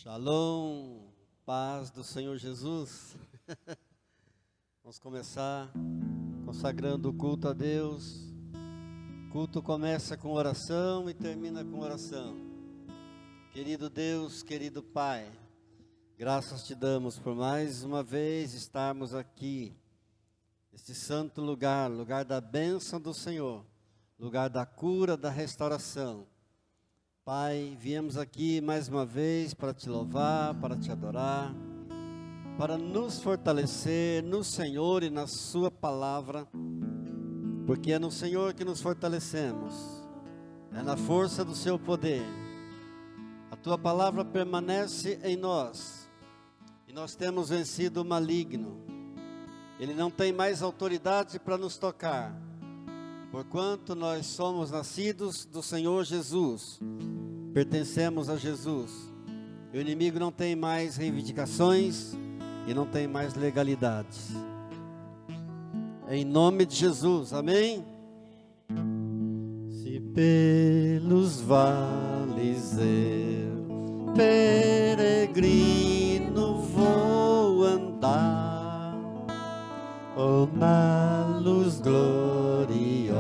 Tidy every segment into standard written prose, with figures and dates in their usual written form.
Shalom, paz do Senhor Jesus. Vamos começar consagrando o culto a Deus. O culto começa com oração e termina com oração. Querido Deus, querido Pai, graças te damos por mais uma vez estarmos aqui, este santo lugar, lugar da bênção do Senhor, lugar da cura, da restauração. Pai, viemos aqui mais uma vez para te louvar, para te adorar, para nos fortalecer no Senhor e na sua palavra, porque é no Senhor que nos fortalecemos, é na força do seu poder. A tua palavra permanece em nós, e nós temos vencido o maligno. Ele não tem mais autoridade para nos tocar, porquanto nós somos nascidos do Senhor Jesus, pertencemos a Jesus. O inimigo não tem mais reivindicações e não tem mais legalidades. Em nome de Jesus, amém? Se pelos vales eu, peregrino, vou andar, ou na luz gloriosa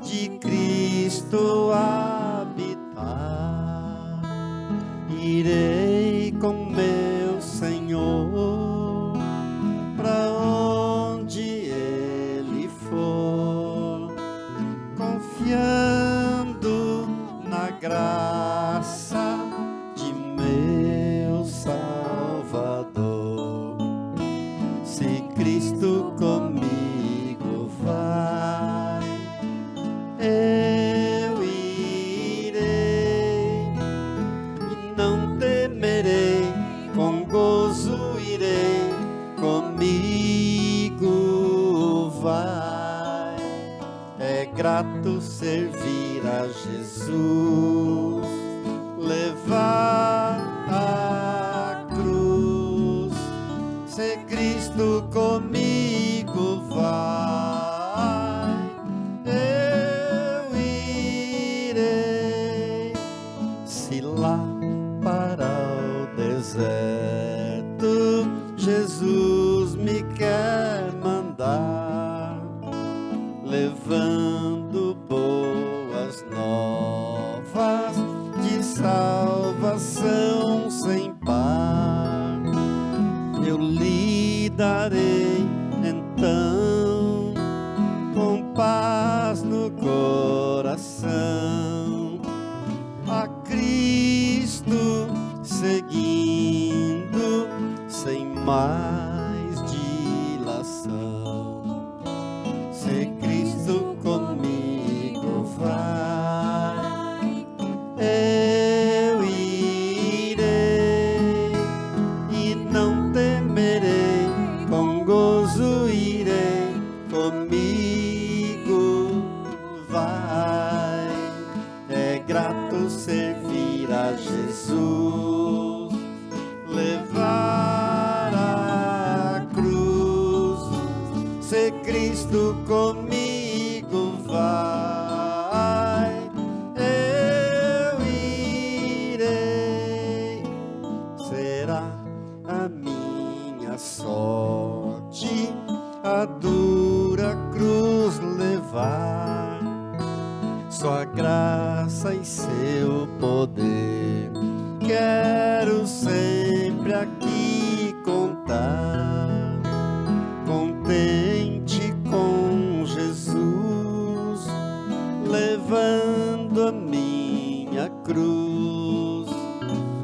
de Cristo habitar, irei com meu Senhor para onde Ele for, confiando na graça de meu Salvador. Se Cristo comigo vai, eu irei e não temerei, com gozo irei, comigo vai. É grato servir a Jesus, levar a cruz. Se Cristo comigo vai, eu irei. Se lá para o deserto Jesus me quer mandar, levando boas novas de salvação sem par, eu lhe darei então com paz no coração, a Cristo seguindo sem mais dilação. Se Cristo comigo vai, eu irei e não temerei, com gozo irei, comigo vai. É grato servir a Jesus, levar a cruz. Se Cristo comigo vai, eu irei. Será a minha sorte a dura cruz levar, sua graça e seu poder quero sempre aqui contar. Contente com Jesus, levando a minha cruz,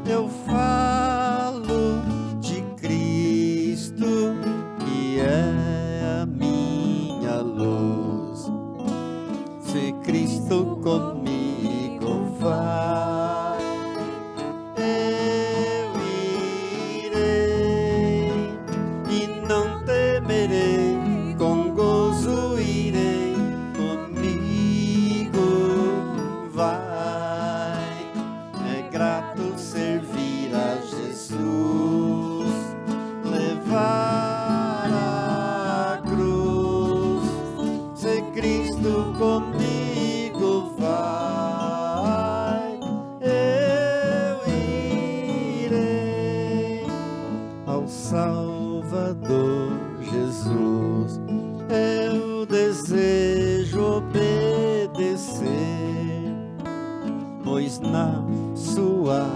eu falo de Cristo, que é a minha luz. Se Cristo comigo vai, eu irei e não temerei, com gozo irei, comigo vai. É grato servir a Jesus, levar a cruz. Se Cristo comigo vai, eu irei. pois na sua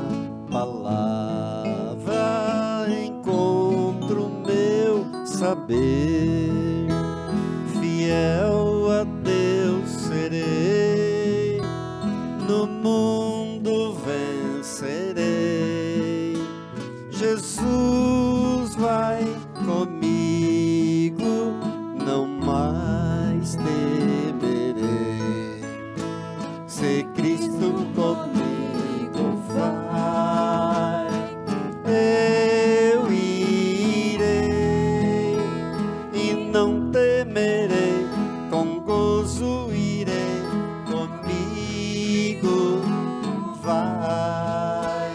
palavra encontro meu saber. Fiel a Deus serei, no mundo vencerei. Jesus vai comigo, não mais temerei. Se Cristo comigo vai, eu irei e não temerei, com gozo irei, comigo vai.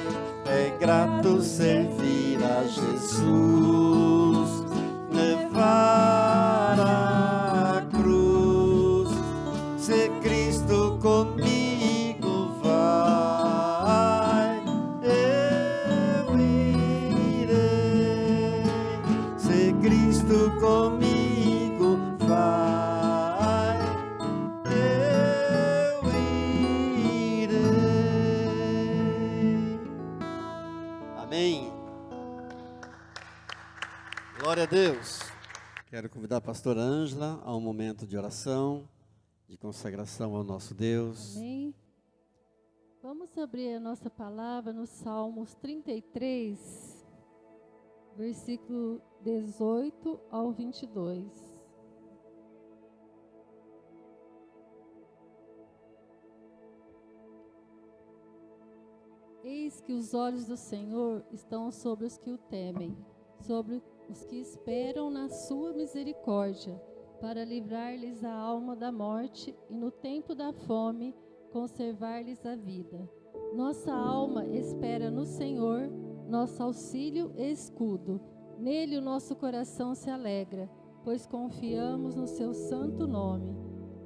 É grato servir a Jesus, levar a cruz. Se Cristo comigo vai, eu irei. Se Cristo comigo vai, eu irei. Amém. Glória a Deus. Quero convidar a pastora Ângela a um momento de oração, de consagração ao nosso Deus. Amém. Vamos abrir a nossa palavra no Salmos 33, versículo 18 ao 22. Eis que os olhos do Senhor estão sobre os que o temem, sobre os que esperam na sua misericórdia, para livrar-lhes a alma da morte e no tempo da fome conservar-lhes a vida. Nossa alma espera no Senhor, nosso auxílio e escudo. Nele o nosso coração se alegra, pois confiamos no seu santo nome.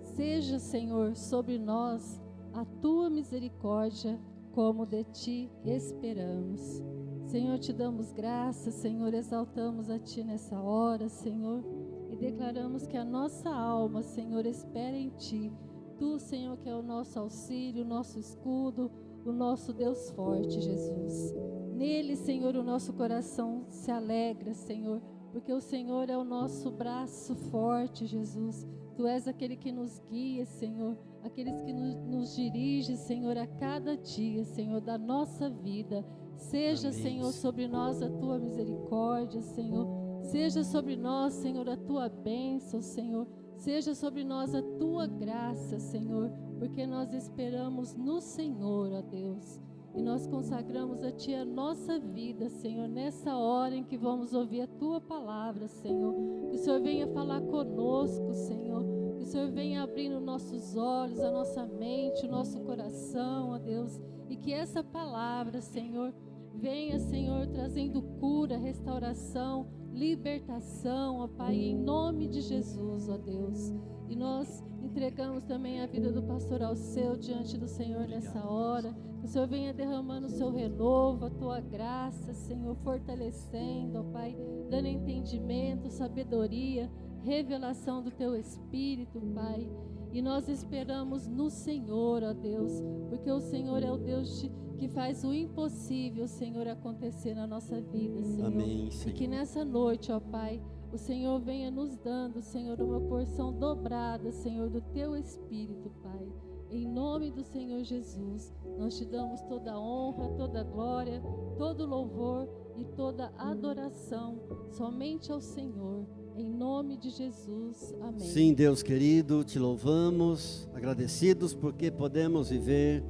Seja, Senhor, sobre nós a tua misericórdia, como de ti esperamos. Senhor, te damos graças, Senhor, exaltamos a ti nessa hora, Senhor, e declaramos que a nossa alma, Senhor, espera em ti. Tu, Senhor, que é o nosso auxílio, o nosso escudo, o nosso Deus forte, Jesus. Nele, Senhor, o nosso coração se alegra, Senhor, porque o Senhor é o nosso braço forte, Jesus. Tu és aquele que nos guia, Senhor, aqueles que nos dirige, Senhor, a cada dia, Senhor, da nossa vida. Seja, Amém. Senhor, sobre nós a tua misericórdia, Senhor. Seja sobre nós, Senhor, a tua bênção, Senhor. Seja sobre nós a tua graça, Senhor, porque nós esperamos no Senhor, ó Deus. E nós consagramos a ti a nossa vida, Senhor, nessa hora em que vamos ouvir a tua palavra, Senhor. Que o Senhor venha falar conosco, Senhor. Que o Senhor venha abrindo nossos olhos, a nossa mente, o nosso coração, ó Deus. E que essa palavra, Senhor, venha, Senhor, trazendo cura, restauração, libertação, ó Pai, em nome de Jesus, ó Deus. E nós entregamos também a vida do pastor Alceu diante do Senhor nessa hora. Que o Senhor venha derramando o seu renovo, a tua graça, Senhor, fortalecendo, ó Pai, dando entendimento, sabedoria, revelação do teu Espírito, Pai. E nós esperamos no Senhor, ó Deus, porque o Senhor é o Deus que faz o impossível, Senhor, acontecer na nossa vida, Senhor. Amém, Senhor. E que nessa noite, ó Pai, o Senhor venha nos dando, Senhor, uma porção dobrada, Senhor, do teu Espírito, Pai. Em nome do Senhor Jesus, nós te damos toda a honra, toda a glória, todo louvor e toda adoração somente ao Senhor. Em nome de Jesus, amém. Sim, Deus querido, te louvamos, agradecidos porque podemos viver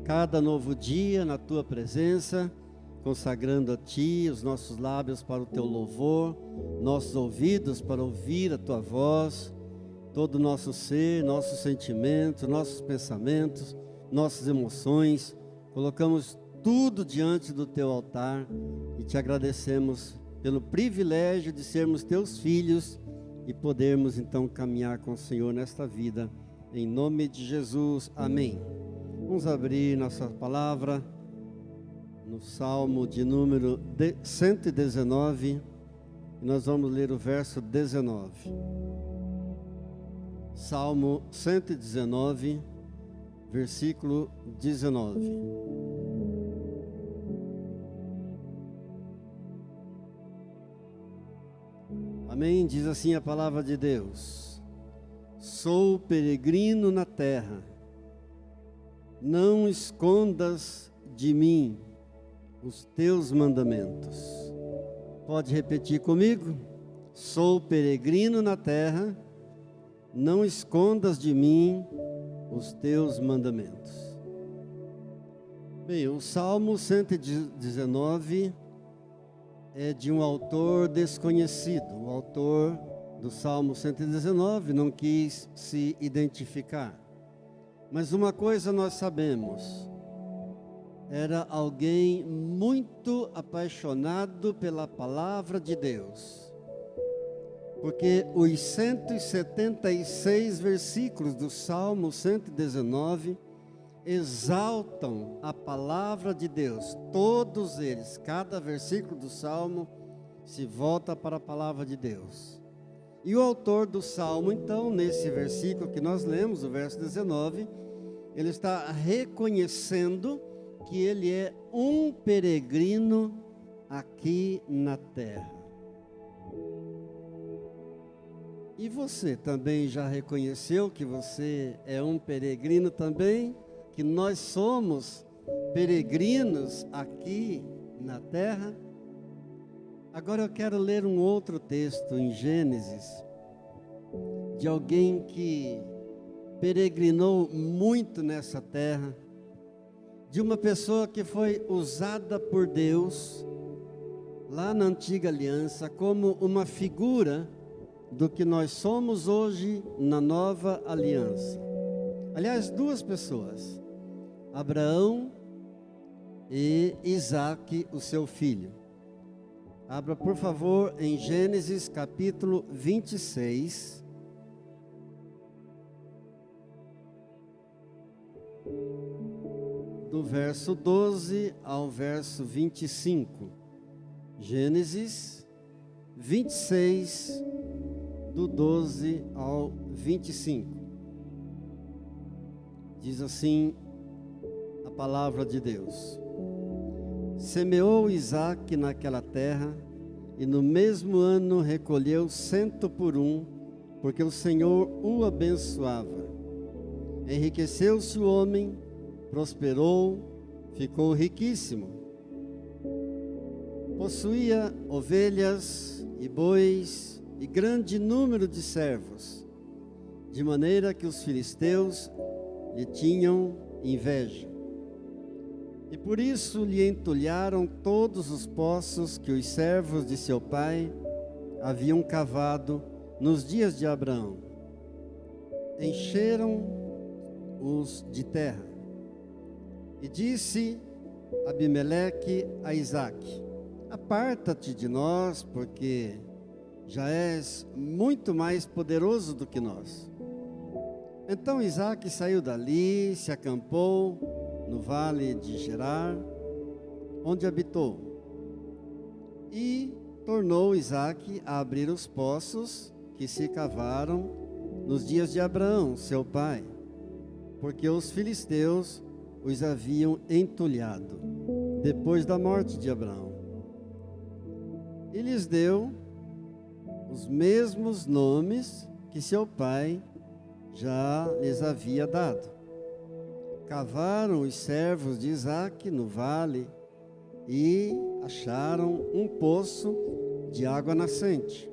cada novo dia na tua presença, consagrando a ti os nossos lábios para o teu louvor, nossos ouvidos para ouvir a tua voz, todo o nosso ser, nossos sentimentos, nossos pensamentos, nossas emoções, colocamos tudo diante do teu altar e te agradecemos pelo privilégio de sermos teus filhos e podermos então caminhar com o Senhor nesta vida, em nome de Jesus, amém. Vamos abrir nossa palavra no Salmo de número 119, e nós vamos ler o verso 19. Salmo 119, versículo 19. Amém? Diz assim a palavra de Deus: sou peregrino na terra, não escondas de mim os teus mandamentos. Pode repetir comigo? Sou peregrino na terra, não escondas de mim os teus mandamentos. Bem, o Salmo 119 é de um autor desconhecido. O autor do Salmo 119 não quis se identificar. Mas uma coisa nós sabemos: era alguém muito apaixonado pela palavra de Deus. Porque os 176 versículos do Salmo 119 exaltam a palavra de Deus. Todos eles, cada versículo do Salmo se volta para a palavra de Deus. E o autor do Salmo, então, nesse versículo que nós lemos, o verso 19, ele está reconhecendo que ele é um peregrino aqui na terra. E você também já reconheceu que você é um peregrino também? Que nós somos peregrinos aqui na terra? Agora eu quero ler um outro texto em Gênesis, de alguém que peregrinou muito nessa terra, de uma pessoa que foi usada por Deus, lá na antiga aliança, como uma figura do que nós somos hoje na nova aliança. Aliás, duas pessoas, Abraão e Isaque, o seu filho. Abra, por favor, em Gênesis capítulo 26. Do verso 12 ao verso 25. Gênesis 26, do 12 ao 25. Diz assim a palavra de Deus: semeou Isaque naquela terra, e no mesmo ano recolheu 100 por 1, porque o Senhor o abençoava. Enriqueceu-se o homem, prosperou, ficou riquíssimo. Possuía ovelhas e bois e grande número de servos, de maneira que os filisteus lhe tinham inveja. E por isso lhe entulharam todos os poços que os servos de seu pai haviam cavado nos dias de Abraão. Encheram-os de terra. E disse Abimeleque a Isaque: aparta-te de nós, porque já és muito mais poderoso do que nós. Então Isaque saiu dali, se acampou no vale de Gerar, onde habitou. E tornou Isaque a abrir os poços que se cavaram nos dias de Abraão, seu pai, porque os filisteus os haviam entulhado, depois da morte de Abraão. E lhes deu os mesmos nomes que seu pai já lhes havia dado. Cavaram os servos de Isaque no vale e acharam um poço de água nascente.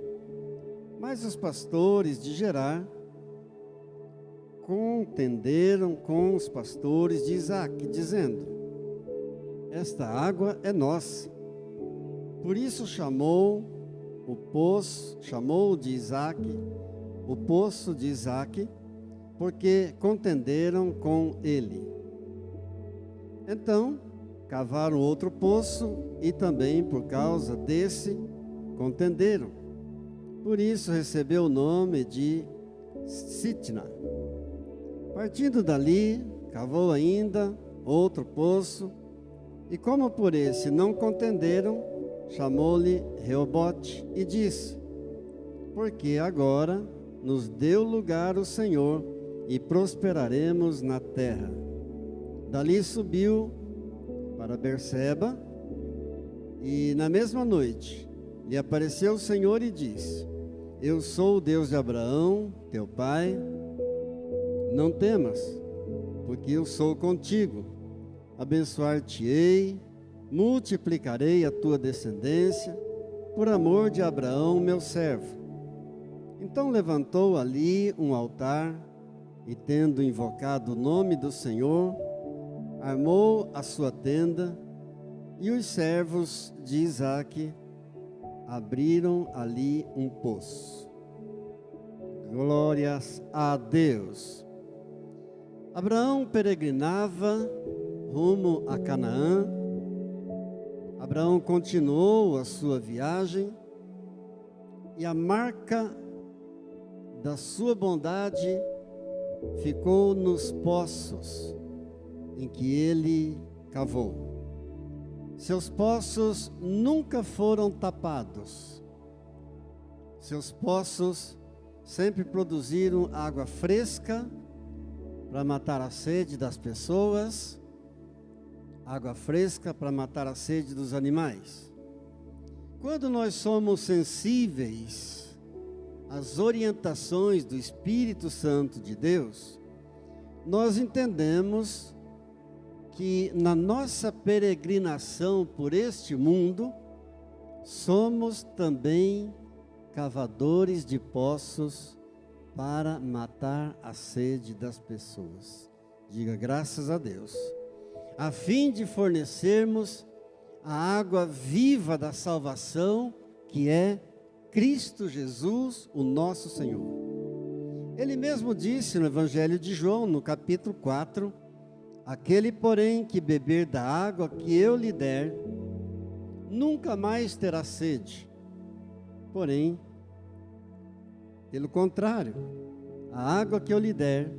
Mas os pastores de Gerar contenderam com os pastores de Isaque, dizendo: esta água é nossa. Por isso chamou de Isaque o poço de Isaque, porque contenderam com ele. Então cavaram outro poço, e também por causa desse contenderam. Por isso recebeu o nome de Sitna. Partindo dali, cavou ainda outro poço, e como por esse não contenderam, chamou-lhe Reobote, e disse: porque agora nos deu lugar o Senhor e prosperaremos na terra. Dali subiu para Berseba, e na mesma noite lhe apareceu o Senhor e disse: Eu sou o Deus de Abraão, teu pai. Não temas, porque eu sou contigo. Abençoar-te-ei, multiplicarei a tua descendência, por amor de Abraão, meu servo. Então levantou ali um altar, e tendo invocado o nome do Senhor, armou a sua tenda, e os servos de Isaque abriram ali um poço. Glórias a Deus. Abraão peregrinava rumo a Canaã. Abraão continuou a sua viagem, e a marca da sua bondade ficou nos poços em que ele cavou. Seus poços nunca foram tapados. Seus poços sempre produziram água fresca para matar a sede das pessoas, água fresca para matar a sede dos animais. Quando nós somos sensíveis às orientações do Espírito Santo de Deus, nós entendemos que na nossa peregrinação por este mundo, somos também cavadores de poços para matar a sede das pessoas. Diga graças a Deus. A fim de fornecermos a água viva da salvação, que é Cristo Jesus, o nosso Senhor. Ele mesmo disse no Evangelho de João, no capítulo 4, aquele, porém, que beber da água que eu lhe der, nunca mais terá sede. Porém, pelo contrário, a água que eu lhe der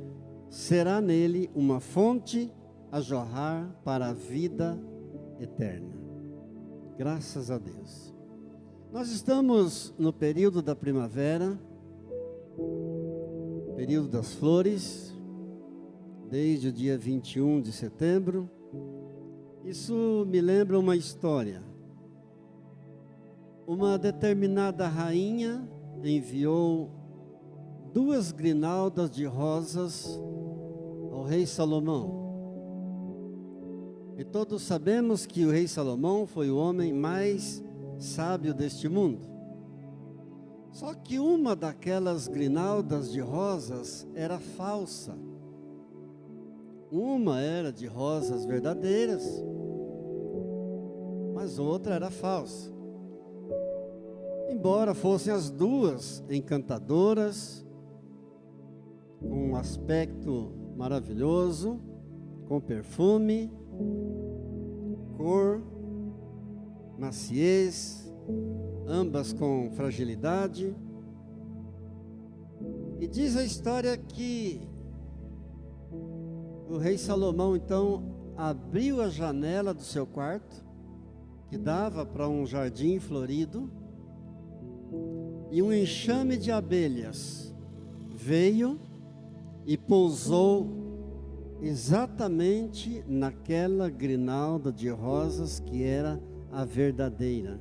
será nele uma fonte a jorrar para a vida eterna. Graças a Deus. Nós estamos no período da primavera, período das flores, desde o dia 21 de setembro. Isso me lembra uma história. Uma determinada rainha enviou 2 grinaldas de rosas ao rei Salomão. E todos sabemos que o rei Salomão foi o homem mais sábio deste mundo. Só que uma daquelas grinaldas de rosas era falsa. Uma era de rosas verdadeiras, mas outra era falsa. Embora fossem as duas encantadoras, com um aspecto maravilhoso, com perfume, cor, maciez, ambas com fragilidade. E diz a história que o rei Salomão então abriu a janela do seu quarto, que dava para um jardim florido, e um enxame de abelhas veio e pousou exatamente naquela grinalda de rosas que era a verdadeira.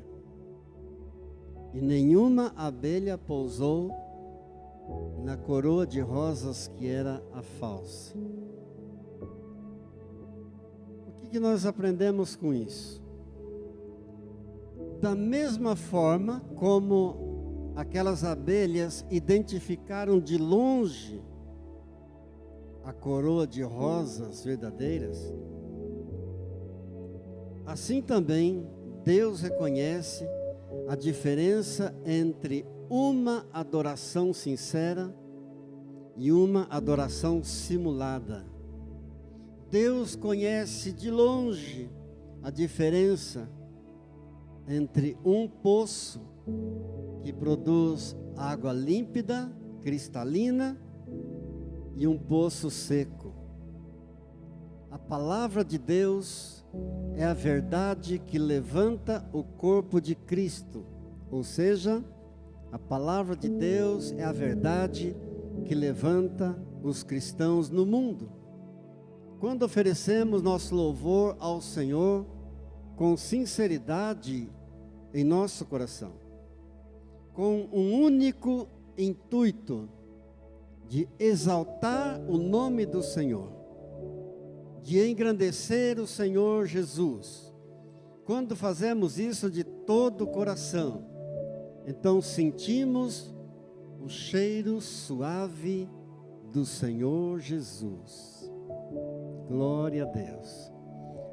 E nenhuma abelha pousou na coroa de rosas que era a falsa. O que nós aprendemos com isso? Da mesma forma como aquelas abelhas identificaram de longe a coroa de rosas verdadeiras, assim também Deus reconhece a diferença entre uma adoração sincera e uma adoração simulada. Deus conhece de longe a diferença entre um poço que produz água límpida, cristalina, e um poço seco. A palavra de Deus é a verdade que levanta o corpo de Cristo, ou seja, a palavra de Deus é a verdade que levanta os cristãos no mundo. Quando oferecemos nosso louvor ao Senhor com sinceridade em nosso coração, com um único intuito de exaltar o nome do Senhor, de engrandecer o Senhor Jesus. Quando fazemos isso de todo o coração, então sentimos o cheiro suave do Senhor Jesus. Glória a Deus.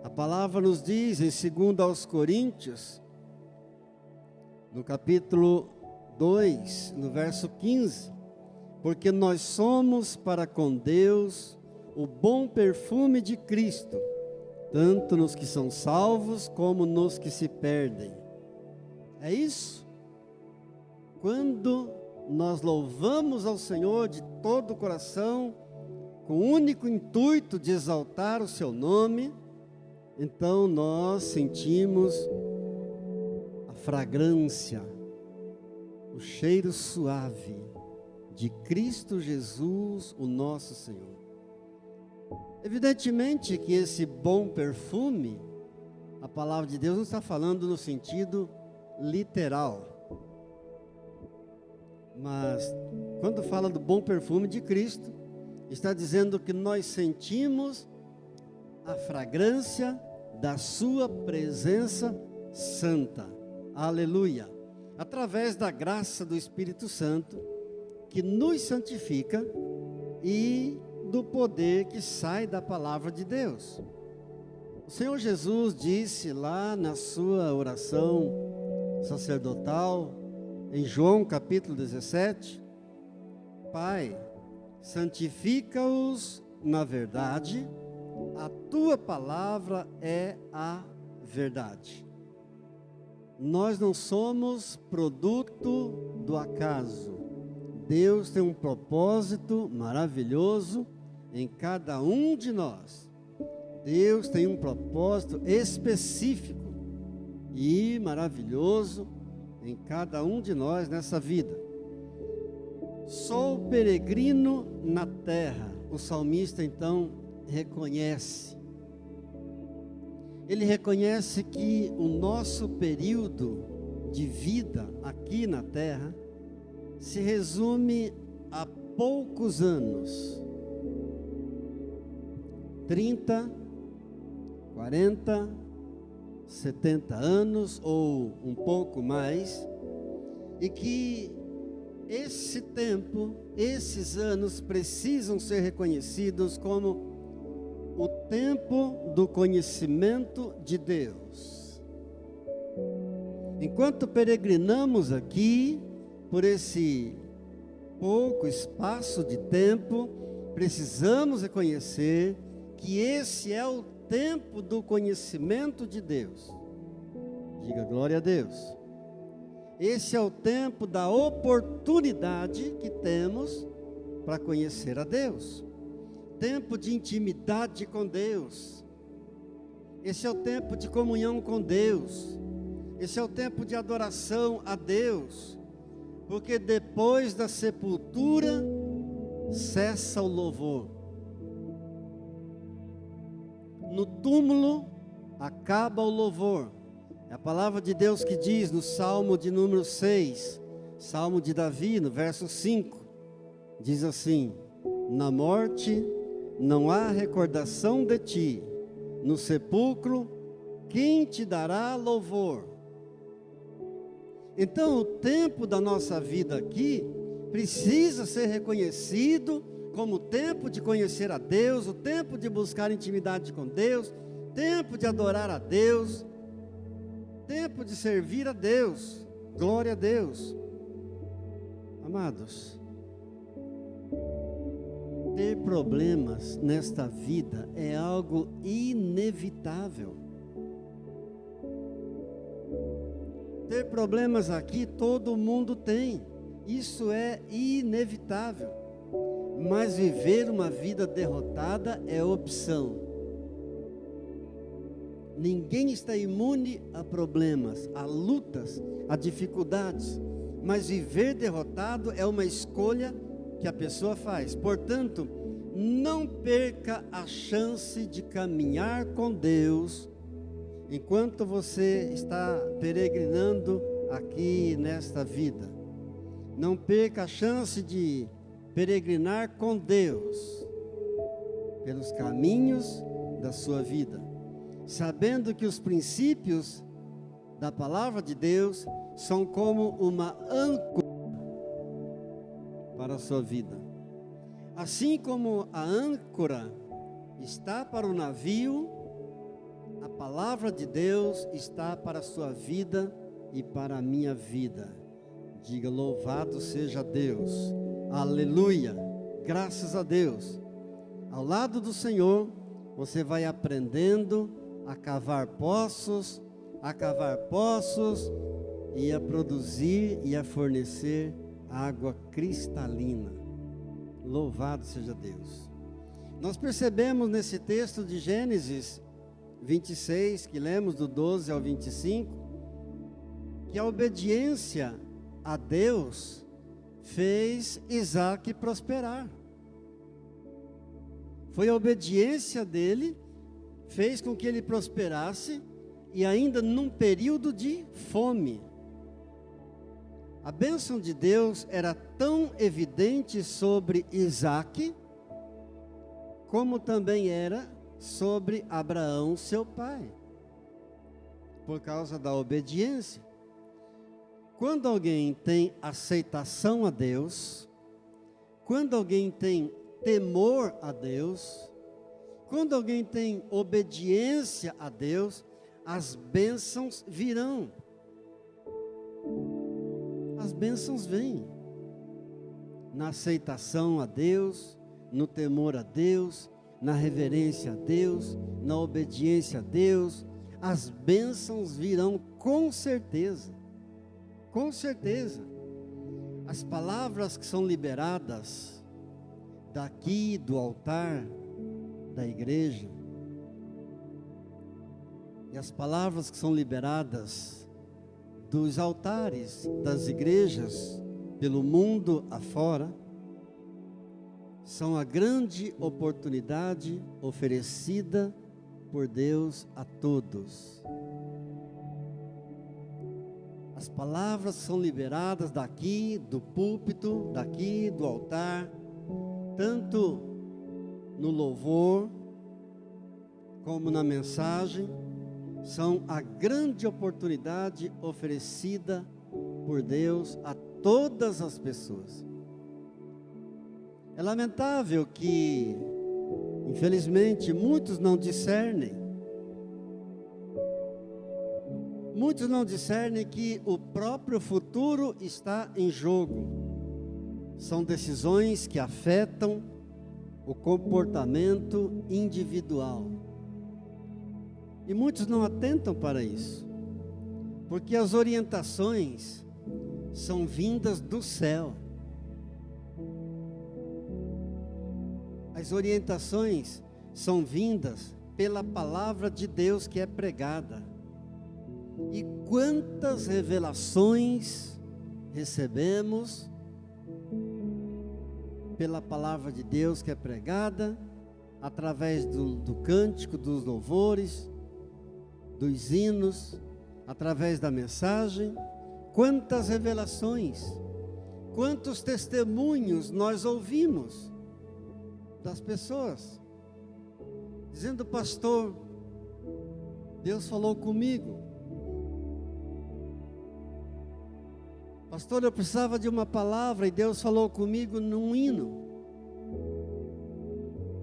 A palavra nos diz em 2 aos Coríntios, no capítulo 2, no verso 15, porque nós somos para com Deus o bom perfume de Cristo, tanto nos que são salvos como nos que se perdem. É isso. Quando nós louvamos ao Senhor de todo o coração, com o único intuito de exaltar o seu nome, então nós sentimos a fragrância, o cheiro suave de Cristo Jesus, o nosso Senhor. Evidentemente que esse bom perfume, a palavra de Deus não está falando no sentido literal. Mas quando fala do bom perfume de Cristo, está dizendo que nós sentimos a fragrância da sua presença santa. Aleluia! Através da graça do Espírito Santo, que nos santifica, e do poder que sai da palavra de Deus. O Senhor Jesus disse lá na sua oração sacerdotal, em João capítulo 17, Pai, santifica-os na verdade, a tua palavra é a verdade. Nós não somos produto do acaso. Deus tem um propósito maravilhoso em cada um de nós. Deus tem um propósito específico e maravilhoso em cada um de nós nessa vida. Sou peregrino na terra. O salmista então reconhece. Ele reconhece que o nosso período de vida aqui na terra se resume a poucos anos. 30, 40, 70 anos ou um pouco mais, e que esse tempo, esses anos precisam ser reconhecidos como o tempo do conhecimento de Deus. Enquanto peregrinamos aqui, por esse pouco espaço de tempo, precisamos reconhecer que esse é o tempo do conhecimento de Deus. Diga glória a Deus. Esse é o tempo da oportunidade que temos para conhecer a Deus. Tempo de intimidade com Deus. Esse é o tempo de comunhão com Deus. Esse é o tempo de adoração a Deus. Porque depois da sepultura, cessa o louvor. No túmulo, acaba o louvor. É a palavra de Deus que diz no Salmo de número 6, Salmo de Davi, no verso 5, diz assim: na morte não há recordação de ti, no sepulcro, quem te dará louvor? Então, o tempo da nossa vida aqui precisa ser reconhecido como o tempo de conhecer a Deus, o tempo de buscar intimidade com Deus, tempo de adorar a Deus, tempo de servir a Deus. Glória a Deus. Amados, ter problemas nesta vida é algo inevitável. Ter problemas aqui todo mundo tem, isso é inevitável. Mas viver uma vida derrotada é opção. Ninguém está imune a problemas, a lutas, a dificuldades. Mas viver derrotado é uma escolha que a pessoa faz. Portanto, perca a chance de caminhar com Deus enquanto você está peregrinando aqui nesta vida. Não perca a chance de peregrinar com Deus pelos caminhos da sua vida, sabendo que os princípios da palavra de Deus são como uma âncora para a sua vida. Assim como a âncora está para o navio, a palavra de Deus está para a sua vida e para a minha vida. Diga: louvado seja Deus, aleluia, graças a Deus. Ao lado do Senhor, você vai aprendendo a cavar poços e a produzir e a fornecer água cristalina. Louvado seja Deus. Nós percebemos nesse texto de Gênesis 26, que lemos do 12 ao 25, que a obediência a Deus fez Isaac prosperar. Foi a obediência dele, fez com que ele prosperasse, e ainda num período de fome. A bênção de Deus era tão evidente sobre Isaac, como também era sobre Abraão, seu pai, por causa da obediência. Quando alguém tem aceitação a Deus, quando alguém tem temor a Deus, quando alguém tem obediência a Deus, as bênçãos virão. As bênçãos vêm na aceitação a Deus, no temor a Deus, na reverência a Deus, na obediência a Deus. As bênçãos virão com certeza. Com certeza. As palavras que são liberadas daqui do altar da igreja, e as palavras que são liberadas dos altares das igrejas pelo mundo afora, são a grande oportunidade oferecida por Deus a todos. As palavras são liberadas daqui do púlpito, daqui do altar, tanto no louvor como na mensagem, são a grande oportunidade oferecida por Deus a todas as pessoas. É lamentável que, infelizmente, muitos não discernem. Muitos não discernem que o próprio futuro está em jogo. São decisões que afetam o comportamento individual. E muitos não atentam para isso, porque as orientações são vindas do céu. As orientações são vindas pela palavra de Deus que é pregada. E quantas revelações recebemos pela palavra de Deus que é pregada, através do cântico, dos louvores, dos hinos, através da mensagem. Quantas revelações, quantos testemunhos nós ouvimos das pessoas, dizendo: pastor, Deus falou comigo. Pastor, eu precisava de uma palavra e Deus falou comigo num hino.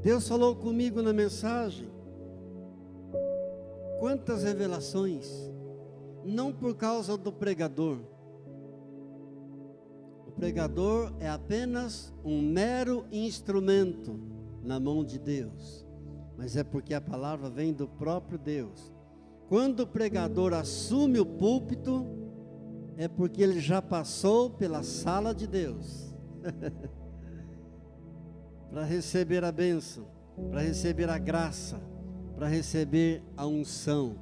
Deus falou comigo na mensagem. Quantas revelações, não por causa do pregador. O pregador é apenas um mero instrumento na mão de Deus, mas é porque a palavra vem do próprio Deus. Quando o pregador assume o púlpito, é porque ele já passou pela sala de Deus para receber a bênção, para receber a graça, para receber a unção.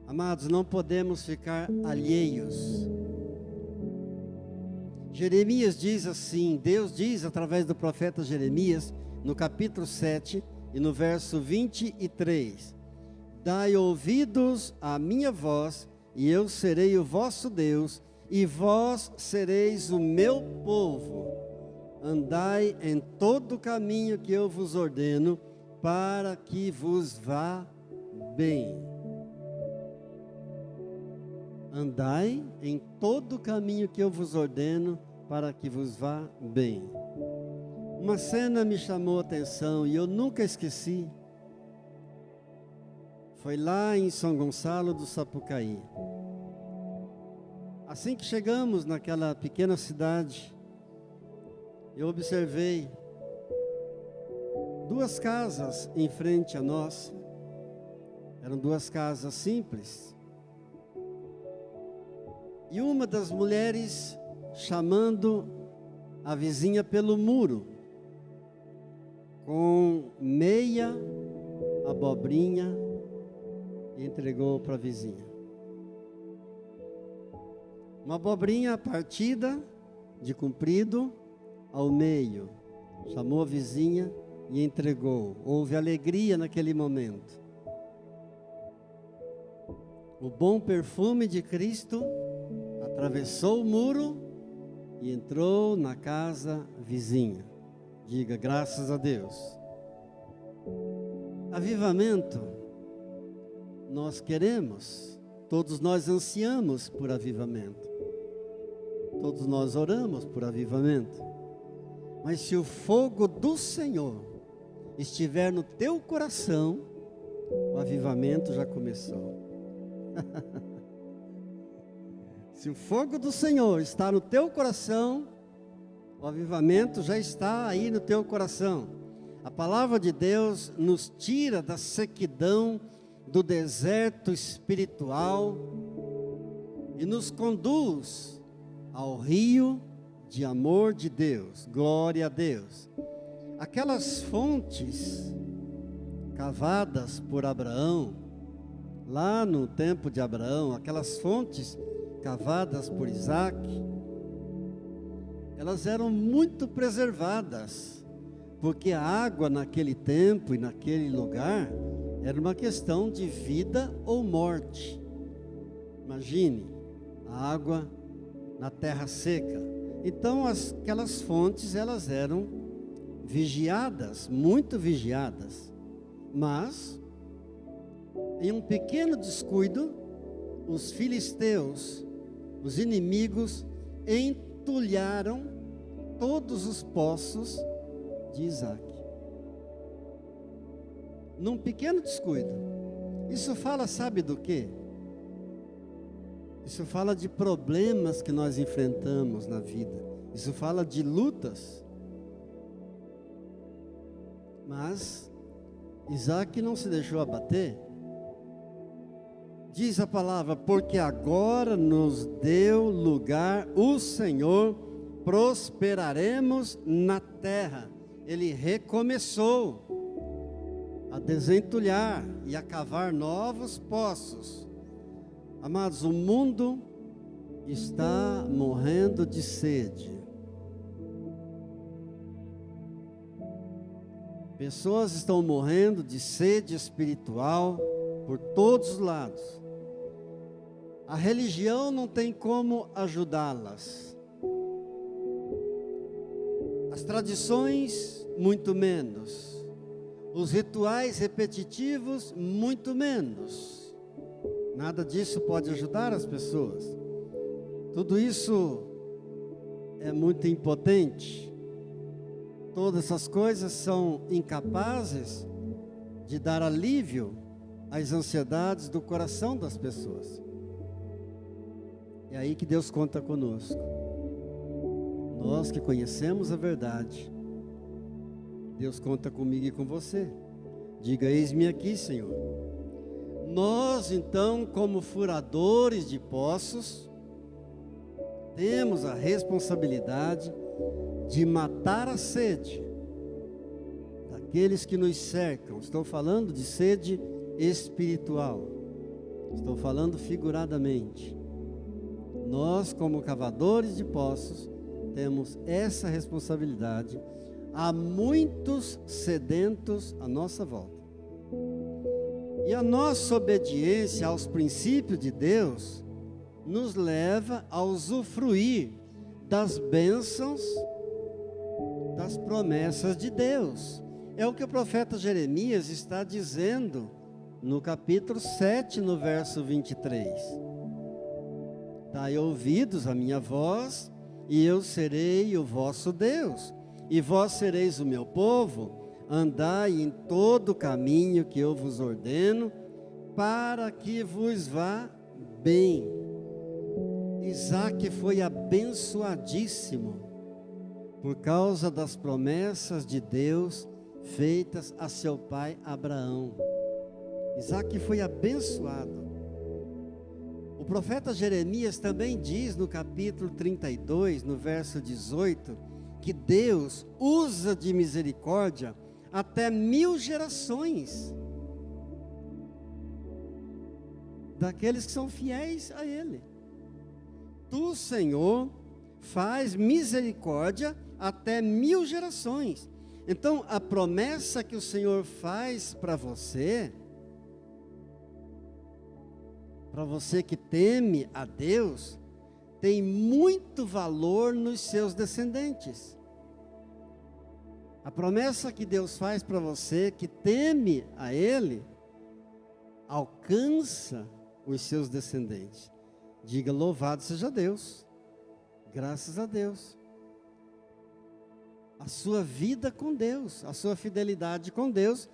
Amados, não podemos ficar alheios. Jeremias diz assim, Deus diz através do profeta Jeremias, no capítulo 7 e no verso 23. Dai ouvidos à minha voz, e eu serei o vosso Deus, e vós sereis o meu povo. Andai em todo o caminho que eu vos ordeno, para que vos vá bem. Andai em todo o caminho que eu vos ordeno, para que vos vá bem. Uma cena me chamou a atenção e eu nunca esqueci. Foi lá em São Gonçalo do Sapucaí. Assim que chegamos naquela pequena cidade, eu observei duas casas em frente a nós. Eram duas casas simples. E uma das mulheres chamando a vizinha pelo muro, com meia abobrinha, e entregou para a vizinha. Uma abobrinha partida de comprido ao meio. Chamou a vizinha e entregou. Houve alegria naquele momento. O bom perfume de Cristo atravessou o muro e entrou na casa vizinha. Diga graças a Deus. Avivamento, nós queremos, todos nós ansiamos por avivamento. Todos nós oramos por avivamento. Mas se o fogo do Senhor estiver no teu coração, o avivamento já começou. Se o fogo do Senhor está no teu coração, o avivamento já está aí no teu coração. A palavra de Deus nos tira da sequidão, do deserto espiritual e nos conduz ao rio de amor de Deus. Glória a Deus. Aquelas fontes cavadas por Abraão, lá no tempo de Abraão, aquelas fontes cavadas por Isaac, elas eram muito preservadas, porque a água naquele tempo e naquele lugar era uma questão de vida ou morte. Imagine, a água na terra seca. Então aquelas fontes, elas eram vigiadas, muito vigiadas. Mas, em um pequeno descuido, os filisteus, os inimigos, entulharam todos os poços de Isaac. Num pequeno descuido. Isso fala, sabe do quê? Isso fala de problemas que nós enfrentamos na vida. Isso fala de lutas. Mas Isaac não se deixou abater. Diz a palavra, porque agora nos deu lugar o Senhor, prosperaremos na terra. Ele recomeçou a desentulhar e a cavar novos poços. Amados, o mundo está morrendo de sede. Pessoas estão morrendo de sede espiritual por todos os lados. A religião não tem como ajudá-las. As tradições, muito menos. Os rituais repetitivos, muito menos. Nada disso pode ajudar as pessoas. Tudo isso é muito impotente. Todas essas coisas são incapazes de dar alívio às ansiedades do coração das pessoas. É aí que Deus conta conosco. Nós que conhecemos a verdade, Deus conta comigo e com você. Diga, eis-me aqui, Senhor. Nós, então, como furadores de poços, temos a responsabilidade de matar a sede daqueles que nos cercam. Estou falando de sede espiritual. Estou falando figuradamente. Nós, como cavadores de poços, temos essa responsabilidade, há muitos sedentos à nossa volta. E a nossa obediência aos princípios de Deus nos leva a usufruir das bênçãos, das promessas de Deus. É o que o profeta Jeremias está dizendo no capítulo 7, no verso 23. Dai ouvidos à minha voz, e eu serei o vosso Deus, e vós sereis o meu povo. Andai em todo o caminho que eu vos ordeno, para que vos vá bem. Isaac foi abençoadíssimo por causa das promessas de Deus feitas a seu pai Abraão. Isaac foi abençoado. O profeta Jeremias também diz no capítulo 32, no verso 18, que Deus usa de misericórdia até 1000 gerações daqueles que são fiéis a Ele. Tu, Senhor, faz misericórdia até 1000 gerações. Então, a promessa que o Senhor faz para você que teme a Deus, tem muito valor nos seus descendentes. A promessa que Deus faz para você que teme a Ele, alcança os seus descendentes. Diga: louvado seja Deus, graças a Deus. A sua vida com Deus, a sua fidelidade com Deus.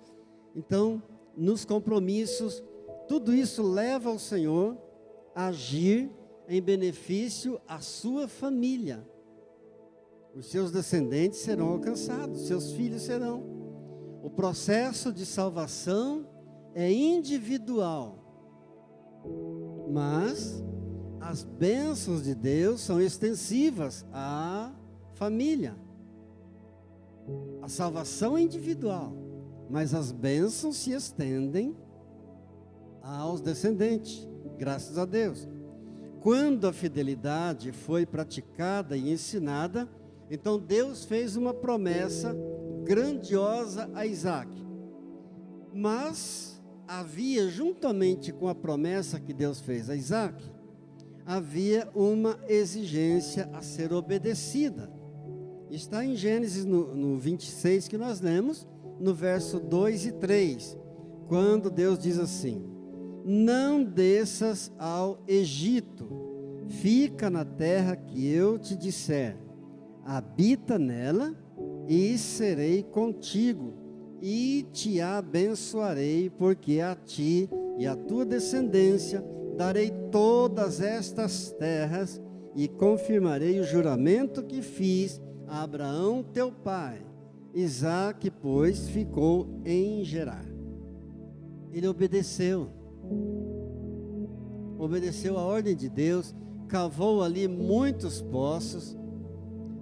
Então, nos compromissos, tudo isso leva ao Senhor a agir em benefício à sua família. Os seus descendentes serão alcançados, seus filhos serão. O processo de salvação é individual, mas as bênçãos de Deus são extensivas à família. A salvação é individual, mas as bênçãos se estendem aos descendentes, graças a Deus. Quando a fidelidade foi praticada e ensinada, então Deus fez uma promessa grandiosa a Isaac. Mas havia, juntamente com a promessa que Deus fez a Isaac, havia uma exigência a ser obedecida. Está em Gênesis no 26 que nós lemos, no verso 2 e 3, quando Deus diz assim: não desças ao Egito, fica na terra que eu te disser, habita nela e serei contigo, e te abençoarei, porque a ti e à tua descendência darei todas estas terras, e confirmarei o juramento que fiz a Abraão teu pai. Isaque, pois, ficou em Gerar. Ele obedeceu a ordem de Deus, cavou ali muitos poços,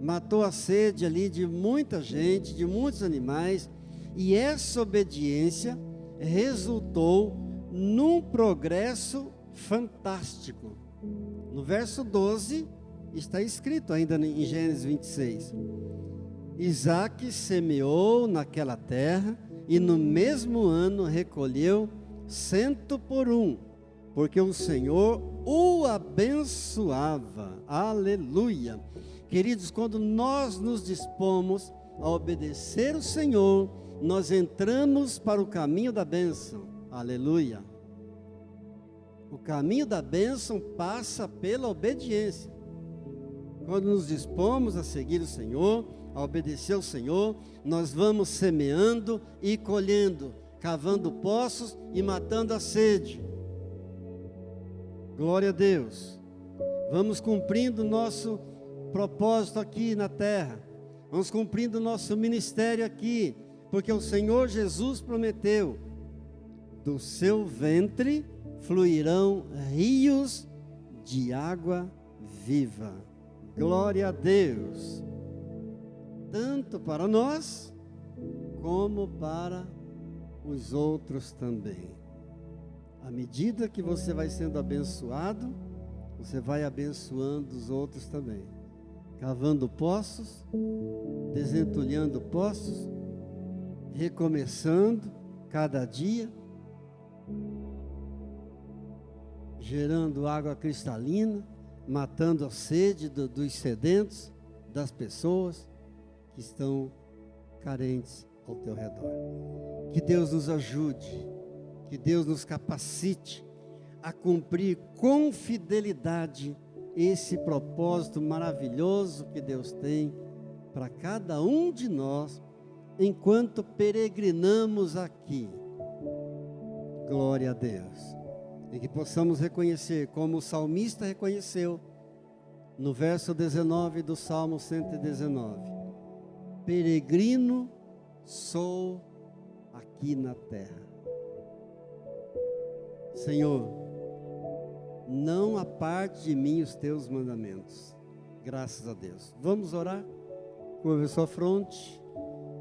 matou a sede ali de muita gente, de muitos animais, e essa obediência resultou num progresso fantástico. No verso 12 está escrito ainda em Gênesis 26: Isaque semeou naquela terra e no mesmo ano recolheu 100 por 1, porque o Senhor o abençoava. Aleluia! Queridos, quando nós nos dispomos a obedecer o Senhor, nós entramos para o caminho da bênção. Aleluia! O caminho da bênção passa pela obediência. Quando nos dispomos a seguir o Senhor, a obedecer ao Senhor, nós vamos semeando e colhendo, cavando poços e matando a sede. Glória a Deus. Vamos cumprindo o nosso propósito aqui na terra. Vamos cumprindo o nosso ministério aqui, porque o Senhor Jesus prometeu: do seu ventre fluirão rios de água viva. Glória a Deus. Tanto para nós, como para os outros também. À medida que você vai sendo abençoado, você vai abençoando os outros também. cavando poços, desentulhando poços, recomeçando cada dia, gerando água cristalina, matando a sede dos sedentos, das pessoas que estão carentes ao teu redor. Que Deus nos ajude, que Deus nos capacite a cumprir com fidelidade esse propósito maravilhoso que Deus tem para cada um de nós, enquanto peregrinamos aqui. Glória a Deus. E que possamos reconhecer, como o salmista reconheceu, no verso 19 do Salmo 119: peregrino sou aqui na terra. Senhor, não aparte de mim os teus mandamentos. Graças a Deus. Vamos orar? Curva sua fronte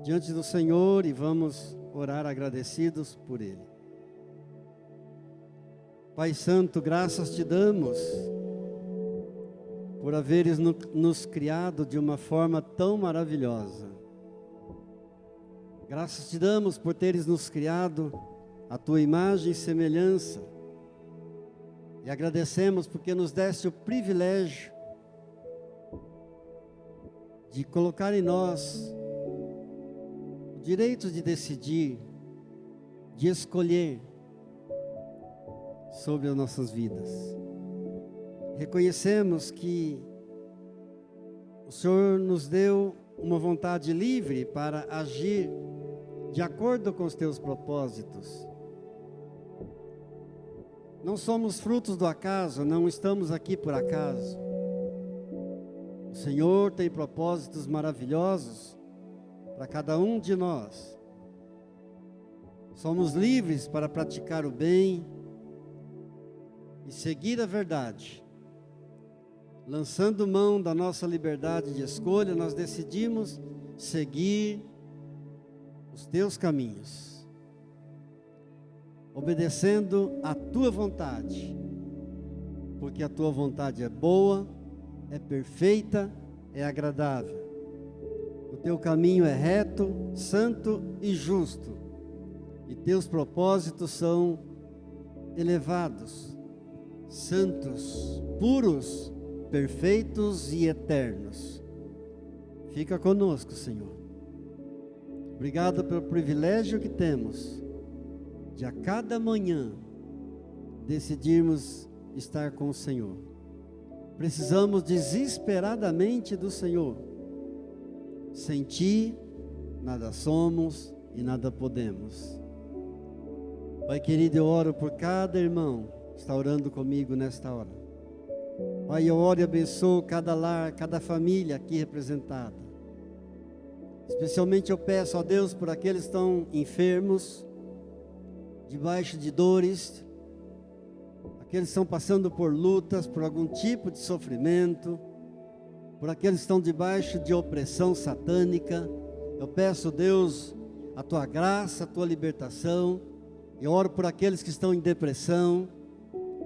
diante do Senhor e vamos orar agradecidos por Ele. Pai Santo, graças te damos por haveres nos criado de uma forma tão maravilhosa. Graças te damos por teres nos criado a tua imagem e semelhança. E agradecemos porque nos deste o privilégio de colocar em nós o direito de decidir, de escolher sobre as nossas vidas. Reconhecemos que o Senhor nos deu uma vontade livre para agir de acordo com os teus propósitos. Não somos frutos do acaso, não estamos aqui por acaso. O Senhor tem propósitos maravilhosos para cada um de nós. Somos livres para praticar o bem e seguir a verdade. Lançando mão da nossa liberdade de escolha, nós decidimos seguir os teus caminhos, obedecendo a tua vontade, porque a tua vontade é boa, é perfeita, é agradável. O teu caminho é reto, santo e justo, e teus propósitos são elevados, santos, puros, perfeitos e eternos. Fica conosco, Senhor. Obrigado pelo privilégio que temos de a cada manhã decidirmos estar com o Senhor. Precisamos desesperadamente do Senhor. Sem Ti, nada somos e nada podemos. Pai querido, eu oro por cada irmão que está orando comigo nesta hora. Pai, eu oro e abençoo cada lar, cada família aqui representada. Especialmente eu peço a Deus por aqueles que estão enfermos, debaixo de dores, aqueles que estão passando por lutas, por algum tipo de sofrimento, por aqueles que estão debaixo de opressão satânica. Eu peço, Deus, a Tua graça, a Tua libertação. Eu oro por aqueles que estão em depressão.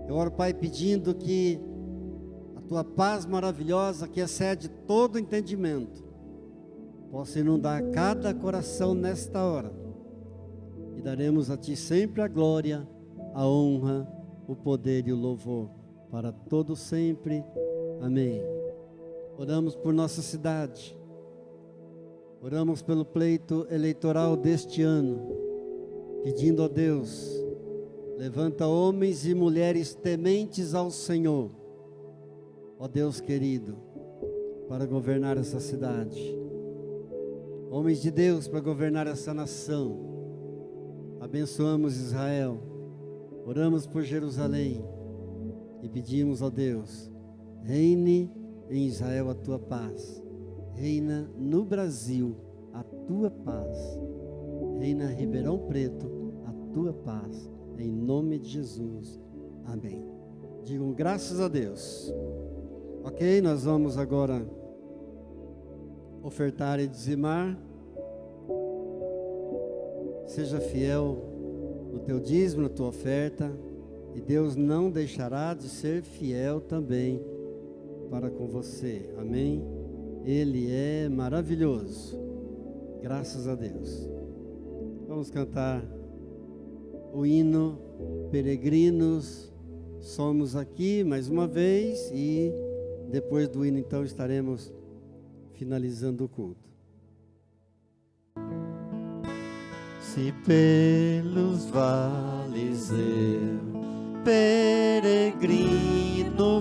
Eu oro, Pai, pedindo que a Tua paz maravilhosa, que excede todo entendimento, possa inundar cada coração nesta hora. E daremos a Ti sempre a glória, a honra, o poder e o louvor, para todo sempre. Amém. Oramos por nossa cidade. Oramos pelo pleito eleitoral deste ano, pedindo a Deus, levanta homens e mulheres tementes ao Senhor, ó Deus querido, para governar essa cidade. Homens de Deus para governar essa nação. Abençoamos Israel, oramos por Jerusalém e pedimos a Deus, reine em Israel a Tua paz, reina no Brasil a Tua paz, reina em Ribeirão Preto a Tua paz, em nome de Jesus, amém. Digam graças a Deus. Ok, nós vamos agora ofertar e dizimar. Seja fiel no teu dízimo, na tua oferta, e Deus não deixará de ser fiel também para com você. Amém? Ele é maravilhoso. Graças a Deus. Vamos cantar o hino Peregrinos. Somos aqui mais uma vez e depois do hino então estaremos finalizando o culto. Se pelos vales eu, peregrino,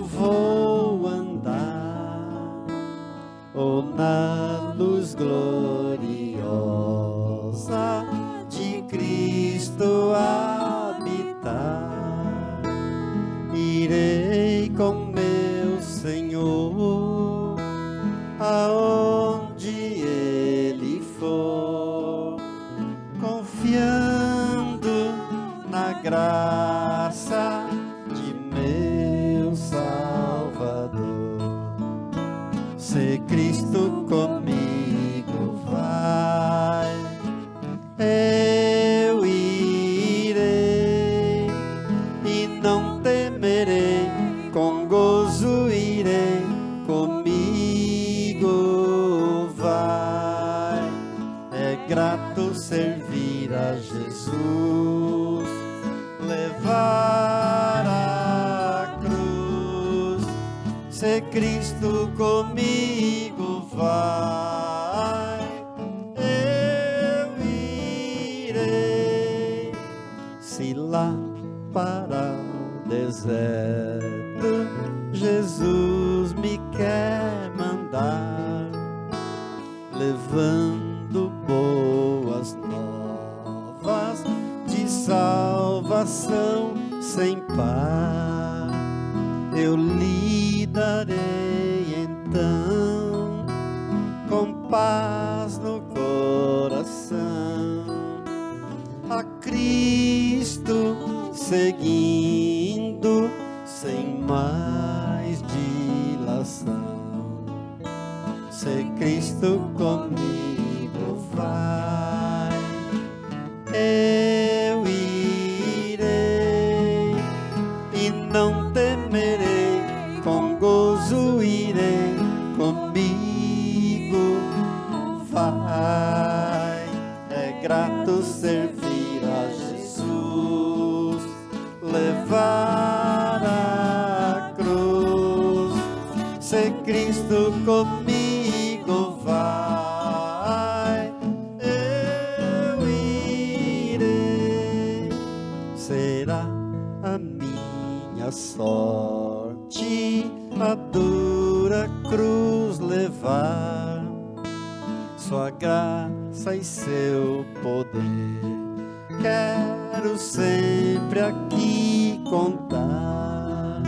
vou andar, ou na luz gloriosa de Cristo habitar, irei com meu Senhor aonde Ele for, confiando na graça de meu Salvador. Se Cristo comigo vai, eu irei e não temerei, com gozo irei, comigo vai. É grato servir a Jesus, levar a cruz. Se Cristo comigo vai, eu irei. Se lá para o deserto Jesus me quer mandar, levando boas novas de salvação sem par, eu lhe darei então com paz no coração a Cristo seguindo sem mais dilação. Se Cristo comigo vai, eu irei e não temerei, com gozo irei, comigo vai. É grato servir a Jesus, levar a cruz. Se Cristo comigo vai, eu irei. Será a minha sorte a dura cruz levar, sua graça e seu poder quero sempre aqui contar,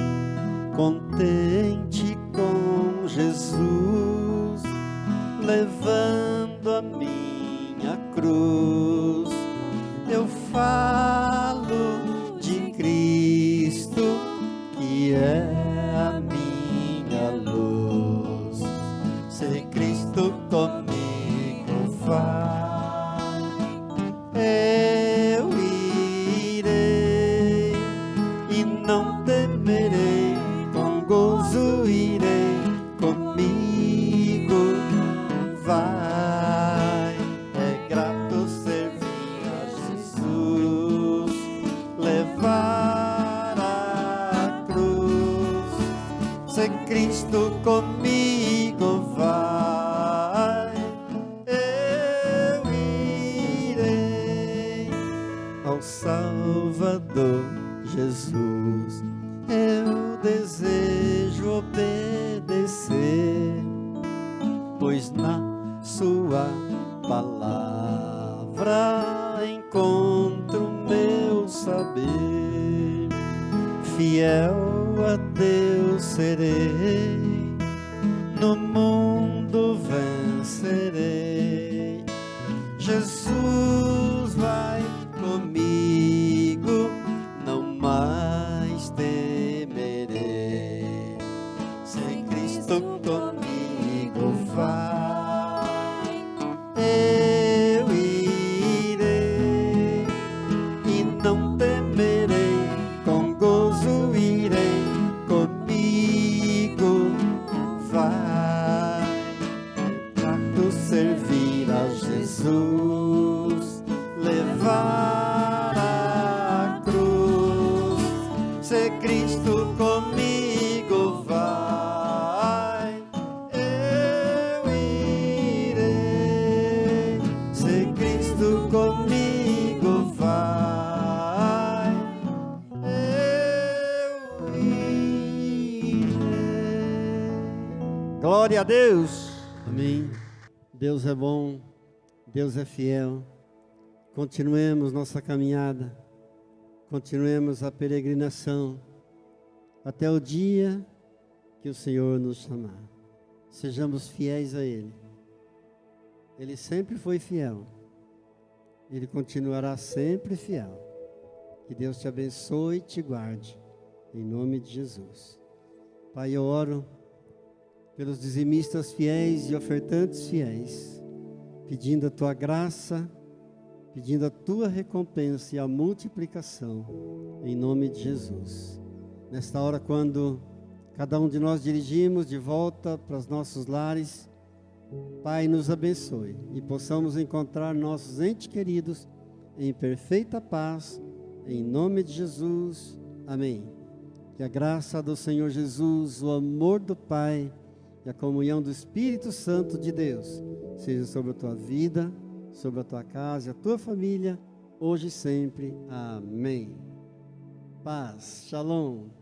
contente com Jesus, levando a minha cruz. Eu falo de Cristo, que é a minha luz. Se Cristo comigo vai, eu irei e não temerei, com gozo irei, comigo vai. É grato servir a Jesus, levar a cruz. Se Cristo comigo vai, eu irei ao Salvador Jesus. Eu desejo obedecer, pois na sua palavra encontro meu saber. Fiel a Deus serei, no mundo vencerei. Jesus vai comigo, não mais temerei. Se Cristo comigo vai, eu irei e não temerei, com gozo irei, comigo vai. levar a cruz. Se Cristo comigo vai, eu irei. Se Cristo comigo vai, eu irei. Glória a Deus. Amém. Deus é bom, Deus é fiel. Continuemos nossa caminhada, continuemos a peregrinação até o dia que o Senhor nos chamar. Sejamos fiéis a Ele. Ele sempre foi fiel. Ele continuará sempre fiel. Que Deus te abençoe e te guarde, em nome de Jesus. Pai, eu oro pelos dizimistas fiéis e ofertantes fiéis, pedindo a Tua graça, pedindo a Tua recompensa e a multiplicação, em nome de Jesus. Nesta hora, quando cada um de nós dirigimos de volta para os nossos lares, Pai, nos abençoe e possamos encontrar nossos entes queridos em perfeita paz, em nome de Jesus. Amém. Que a graça do Senhor Jesus, o amor do Pai e a comunhão do Espírito Santo de Deus seja sobre a tua vida, sobre a tua casa e a tua família, hoje e sempre. Amém. Paz. Shalom.